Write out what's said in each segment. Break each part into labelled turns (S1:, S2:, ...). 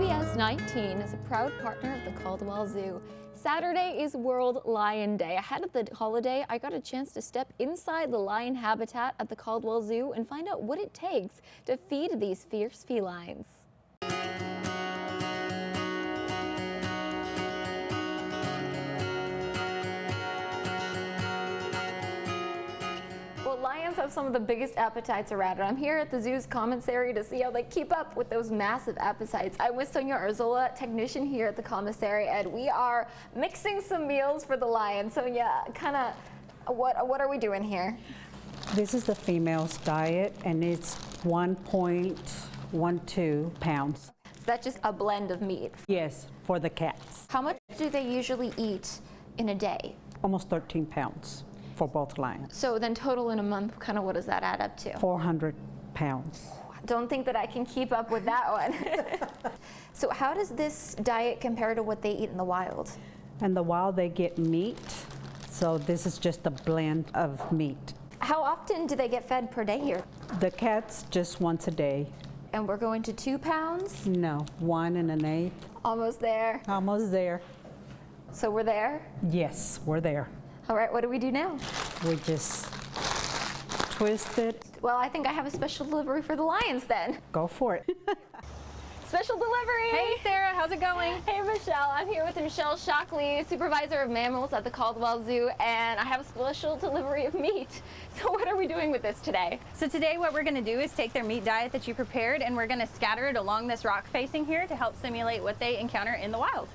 S1: CBS 19 is a proud partner of the Caldwell Zoo. Saturday is World Lion Day. Ahead of the holiday, I got a chance to step inside the lion habitat at the Caldwell Zoo and find out what it takes to feed these fierce felines. Well, lions have some of the biggest appetites around, and I'm here at the zoo's commissary to see how they keep up with those massive appetites. I'm with Sonia Arzola, technician here at the commissary, and we are mixing some meals for the lions. Sonia, what are we doing here?
S2: This is the female's diet, and it's 1.12 pounds.
S1: Is that just a blend of meat?
S2: Yes, for the cats.
S1: How much do they usually eat in a day?
S2: Almost 13 pounds for both lions.
S1: So then total in a month, kind of what does that add up to?
S2: 400 pounds.
S1: Don't think that I can keep up with that one. So how does this diet compare to what they eat in the wild?
S2: In the wild, they get meat, so this is just a blend of meat.
S1: How often do they get fed per day here?
S2: The cats just once a day.
S1: And we're going to 2 pounds?
S2: No, 1 1/8.
S1: Almost there.
S2: Almost there.
S1: So we're there?
S2: Yes, we're there.
S1: All right, what do we do now?
S2: We just twist it.
S1: Well, I think I have a special delivery for the lions then.
S2: Go for it.
S1: Special delivery!
S3: Hey Sarah, how's it going?
S1: Hey Michelle, I'm here with Michelle Shockley, supervisor of mammals at the Caldwell Zoo, and I have a special delivery of meat. So what are we doing with this today?
S3: So today what we're going to do is take their meat diet that you prepared and we're going to scatter it along this rock facing here to help simulate what they encounter in the wild.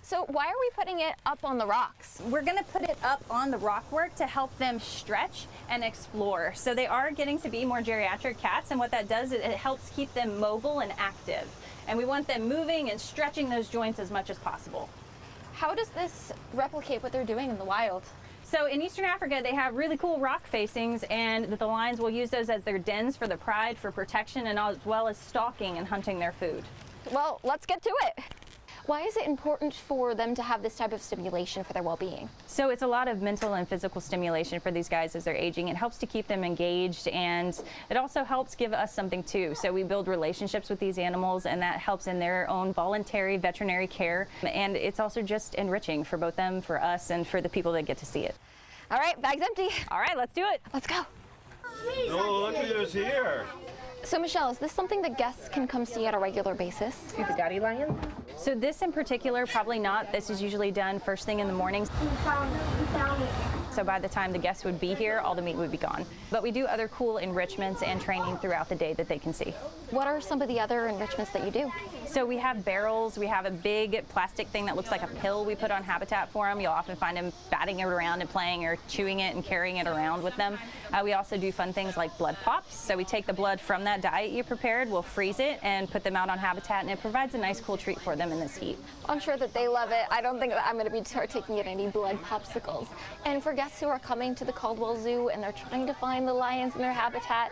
S1: So why are we putting it up on the rocks?
S3: We're going to put it up on the rock work to help them stretch and explore. So they are getting to be more geriatric cats, and what that does is it helps keep them mobile and active. And we want them moving and stretching those joints as much as possible.
S1: How does this replicate what they're doing in the wild?
S3: So in Eastern Africa, they have really cool rock facings, and the lions will use those as their dens for the pride, for protection, and as well as stalking and hunting their food.
S1: Well, let's get to it. Why is it important for them to have this type of stimulation for their well-being?
S3: So it's a lot of mental and physical stimulation for these guys as they're aging. It helps to keep them engaged, and it also helps give us something too. So we build relationships with these animals, and that helps in their own voluntary veterinary care. And it's also just enriching for both them, for us, and for the people that get to see it.
S1: All right, bag's empty.
S3: All right, let's do it.
S1: Let's go.
S4: Oh, look who's here.
S1: So Michelle, is this something that guests can come see at a regular basis?
S5: To the daddy lion?
S3: So this in particular, probably not. This is usually done first thing in the morning. So by the time the guests would be here, all the meat would be gone. But we do other cool enrichments and training throughout the day that they can see.
S1: What are some of the other enrichments that you do?
S3: So we have barrels, we have a big plastic thing that looks like a pill we put on habitat for them. You'll often find them batting it around and playing or chewing it and carrying it around with them. We also do fun things like blood pops. So we take the blood from that diet you prepared, we'll freeze it and put them out on habitat, and it provides a nice cool treat for them in this heat.
S1: I'm sure that they love it. I don't think that I'm going to be partaking in any blood popsicles. And for guests who are coming to the Caldwell Zoo and they're trying to find the lions in their habitat,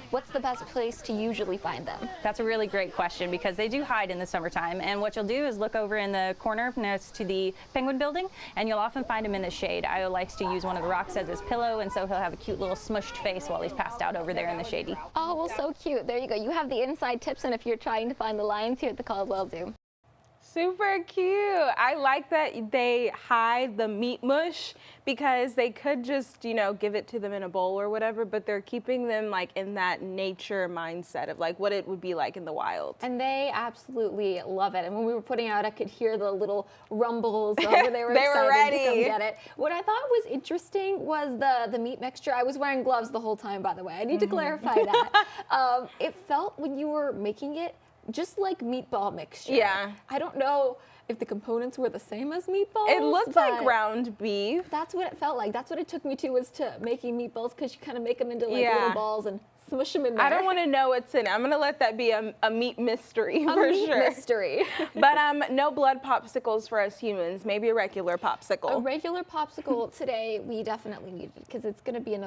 S1: what's the best place to usually find them?
S3: That's a really great question, because they do hide in the summertime, and what you'll do is look over in the corner next to the penguin building, and you'll often find him in the shade. Io likes to use one of the rocks as his pillow, and so he'll have a cute little smushed face while he's passed out over there in the shady.
S1: Oh, well, so cute. There you go. You have the inside tips, and if you're trying to find the lions here at the Caldwell Zoo.
S5: Super cute. I like that they hide the meat mush, because they could just, you know, give it to them in a bowl or whatever, but they're keeping them like in that nature mindset of like what it would be like in the wild.
S1: And they absolutely love it. And when we were putting out, I could hear the little rumbles over. They were excited
S5: ready
S1: to come get it. What I thought was interesting was the meat mixture. I was wearing gloves the whole time, by the way. I need to clarify that. It felt, when you were making it, just like meatball mixture.
S5: Yeah.
S1: I don't know if the components were the same as meatballs.
S5: It looked like ground beef.
S1: That's what it felt like. That's what it took me to, was to making meatballs, because you kind of make them into like little balls and smush them in there.
S5: I don't want to know what's in it. I'm going to let that be a meat mystery for
S1: meat
S5: sure.
S1: mystery.
S5: But no blood popsicles for us humans. Maybe a regular popsicle.
S1: A regular popsicle today we definitely need, because it's going to be another